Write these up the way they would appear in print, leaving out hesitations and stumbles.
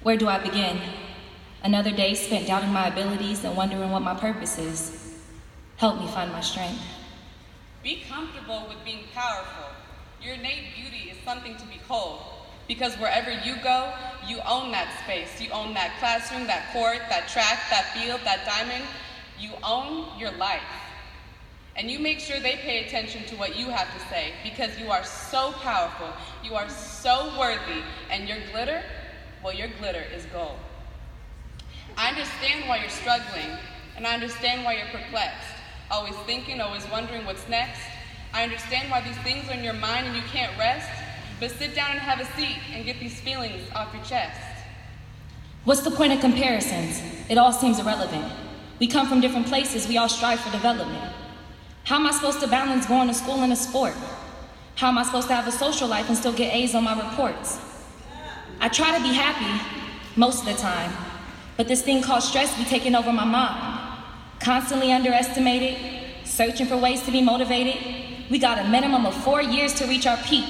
Where do I begin? Another day spent doubting my abilities and wondering what my purpose is. Help me find my strength. Be comfortable with being powerful. Your innate beauty is something to behold, because wherever you go, you own that space. You own that classroom, that court, that track, that field, that diamond. You own your life. And you make sure they pay attention to what you have to say, because you are so powerful, you are so worthy, and your glitter, well, your glitter is gold. I understand why you're struggling, and I understand why you're perplexed, always thinking, always wondering what's next. I understand why these things are in your mind and you can't rest, but sit down and have a seat and get these feelings off your chest. What's the point of comparisons? It all seems irrelevant. We come from different places, we all strive for development. How am I supposed to balance going to school and a sport? How am I supposed to have a social life and still get A's on my reports? I try to be happy most of the time, but this thing called stress be taking over my mind. Constantly underestimated, searching for ways to be motivated. We got a minimum of 4 years to reach our peak,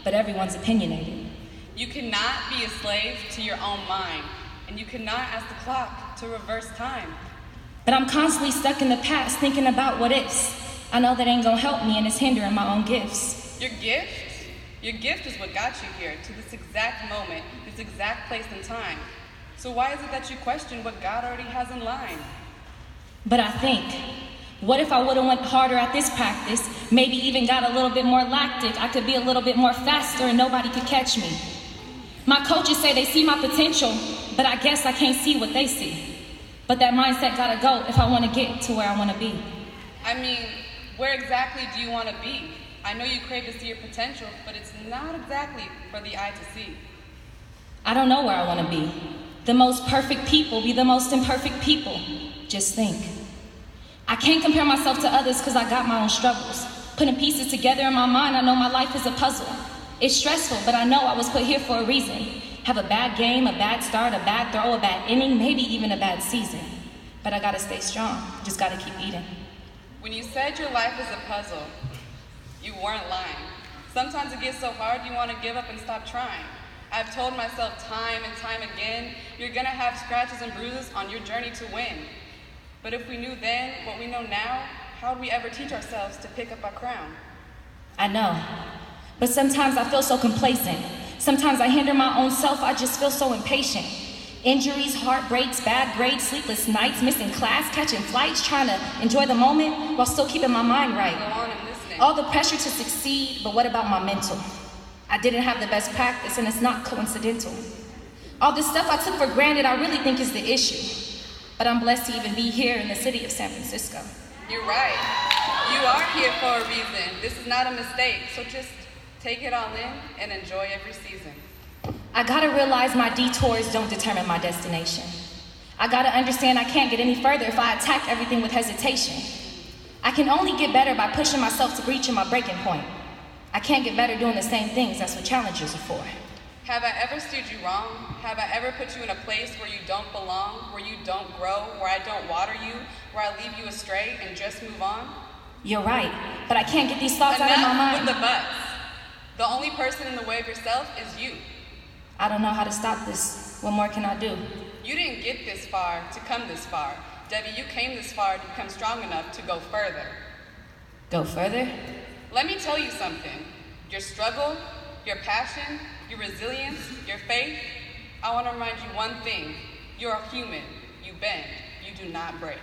but everyone's opinionated. You cannot be a slave to your own mind, and you cannot ask the clock to reverse time. But I'm constantly stuck in the past thinking about what ifs. I know that ain't gonna help me and it's hindering my own gifts. Your gift? Your gift is what got you here, to this exact moment, this exact place and time. So why is it that you question what God already has in line? But I think, what if I would've went harder at this practice, maybe even got a little bit more lactic, I could be a little bit more faster and nobody could catch me. My coaches say they see my potential, but I guess I can't see what they see. But that mindset gotta go if I wanna get to where I wanna be. I mean, where exactly do you want to be? I know you crave to see your potential, but it's not exactly for the eye to see. I don't know where I want to be. The most perfect people be the most imperfect people. Just think. I can't compare myself to others because I got my own struggles. Putting pieces together in my mind, I know my life is a puzzle. It's stressful, but I know I was put here for a reason. Have a bad game, a bad start, a bad throw, a bad inning, maybe even a bad season. But I gotta stay strong, just gotta keep eating. When you said your life is a puzzle, you weren't lying. Sometimes it gets so hard you want to give up and stop trying. I've told myself time and time again, you're gonna have scratches and bruises on your journey to win. But if we knew then what we know now, how would we ever teach ourselves to pick up our crown? I know, but sometimes I feel so complacent. Sometimes I hinder my own self, I just feel so impatient. Injuries, heartbreaks, bad grades, sleepless nights, missing class, catching flights, trying to enjoy the moment while still keeping my mind right. Go on, I'm listening. All the pressure to succeed, but what about my mental? I didn't have the best practice and it's not coincidental. All this stuff I took for granted I really think is the issue. But I'm blessed to even be here in the city of San Francisco. You're right. You are here for a reason. This is not a mistake, so just take it all in and enjoy every season. I gotta realize my detours don't determine my destination. I gotta understand I can't get any further if I attack everything with hesitation. I can only get better by pushing myself to reaching my breaking point. I can't get better doing the same things, that's what challenges are for. Have I ever steered you wrong? Have I ever put you in a place where you don't belong, where you don't grow, where I don't water you, where I leave you astray and just move on? You're right, but I can't get these thoughts out of my mind. Enough with the buts. The only person in the way of yourself is you. I don't know how to stop this. What more can I do? You didn't get this far to come this far. Debbie, you came this far to become strong enough to go further. Go further? Let me tell you something. Your struggle, your passion, your resilience, your faith, I want to remind you one thing. You're a human. You bend. You do not break.